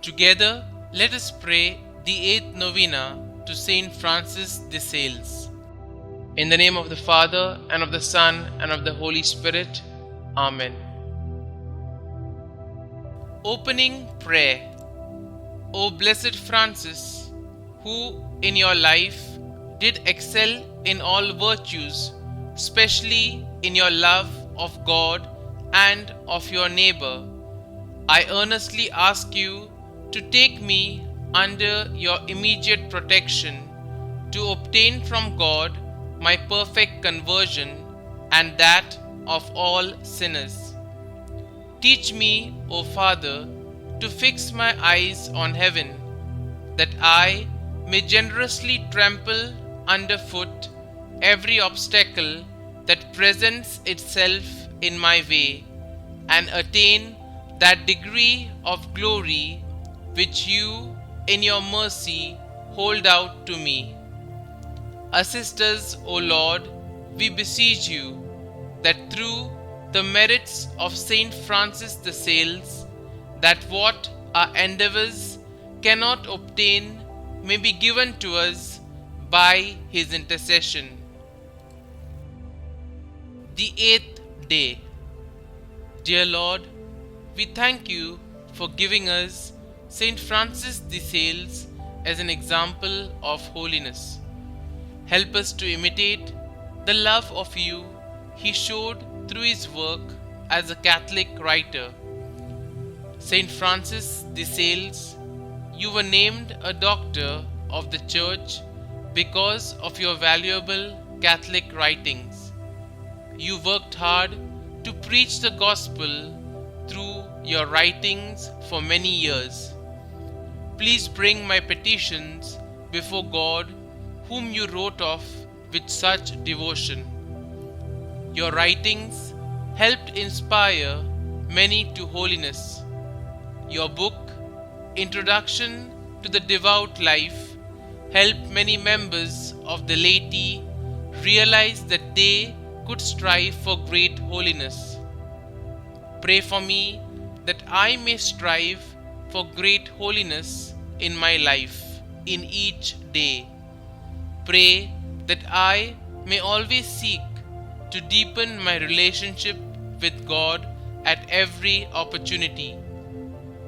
Together, let us pray the 8th Novena to Saint Francis de Sales. In the name of the Father, and of the Son, and of the Holy Spirit. Amen. Opening Prayer. O Blessed Francis, who in your life did excel in all virtues, especially in your love of God and of your neighbor, I earnestly ask you to take me under your immediate protection to obtain from God my perfect conversion and that of all sinners. Teach me, O Father, to fix my eyes on heaven, that I may generously trample underfoot every obstacle that presents itself in my way, and attain that degree of glory which you, in your mercy, hold out to me. Assist us, O Lord, we beseech you, that through the merits of Saint Francis de Sales, that what our endeavors cannot obtain may be given to us by his intercession. The 8th day. Dear Lord, we thank you for giving us Saint Francis de Sales as an example of holiness. Help us to imitate the love of you he showed through his work as a Catholic writer. Saint Francis de Sales, you were named a doctor of the Church because of your valuable Catholic writings. You worked hard to preach the gospel through your writings for many years. Please bring my petitions before God, whom you wrote of with such devotion. Your writings helped inspire many to holiness. Your book, Introduction to the Devout Life, helped many members of the laity realize that they could strive for great holiness. Pray for me that I may strive for great holiness in my life, in each day. Pray that I may always seek to deepen my relationship with God at every opportunity.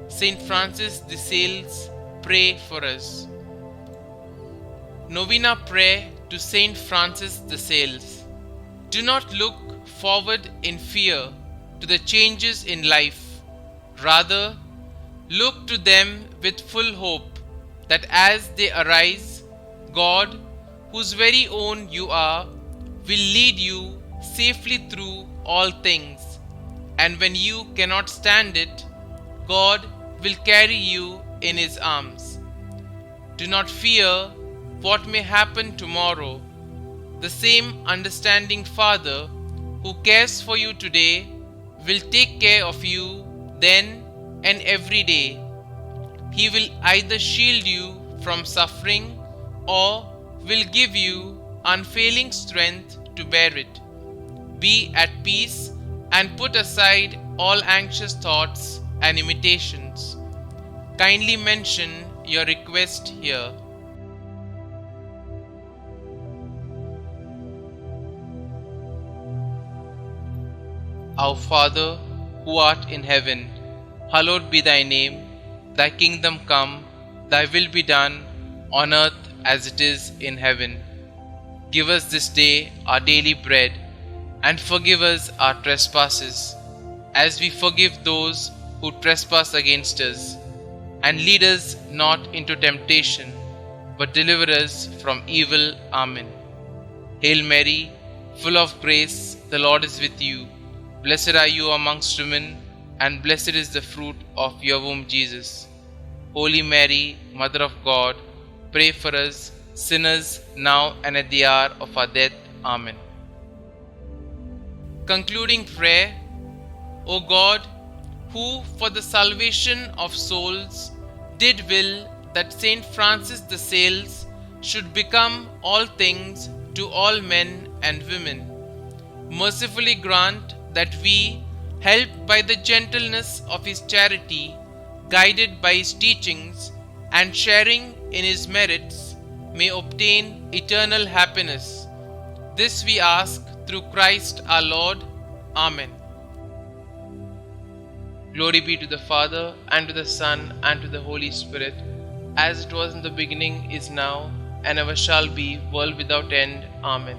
Saint Francis de Sales, pray for us. Novena Prayer to Saint Francis de Sales. Do not look forward in fear to the changes in life. Rather, look to them with full hope that as they arise, God, whose very own you are, will lead you safely through all things. And when you cannot stand it, God will carry you in his arms. Do not fear what may happen tomorrow. The same understanding Father who cares for you today will take care of you then and every day. He will either shield you from suffering or will give you unfailing strength to bear it. Be at peace and put aside all anxious thoughts and imitations. Kindly mention your request here. Our Father, who art in heaven, hallowed be thy name. Thy kingdom come, thy will be done, on earth as it is in heaven. Give us this day our daily bread, and forgive us our trespasses, as we forgive those who trespass against us. And lead us not into temptation, but deliver us from evil. Amen. Hail Mary, full of grace, the Lord is with you. Blessed are you amongst women, and blessed is the fruit of your womb, Jesus. Holy Mary, Mother of God, pray for us sinners now and at the hour of our death. Amen. Concluding prayer. O God, who for the salvation of souls did will that Saint Francis de Sales should become all things to all men and women, mercifully grant that we, helped by the gentleness of his charity, guided by his teachings and sharing in his merits, may obtain eternal happiness. This we ask through Christ our Lord. Amen. Glory be to the Father, and to the Son, and to the Holy Spirit, as it was in the beginning, is now, and ever shall be, world without end. Amen.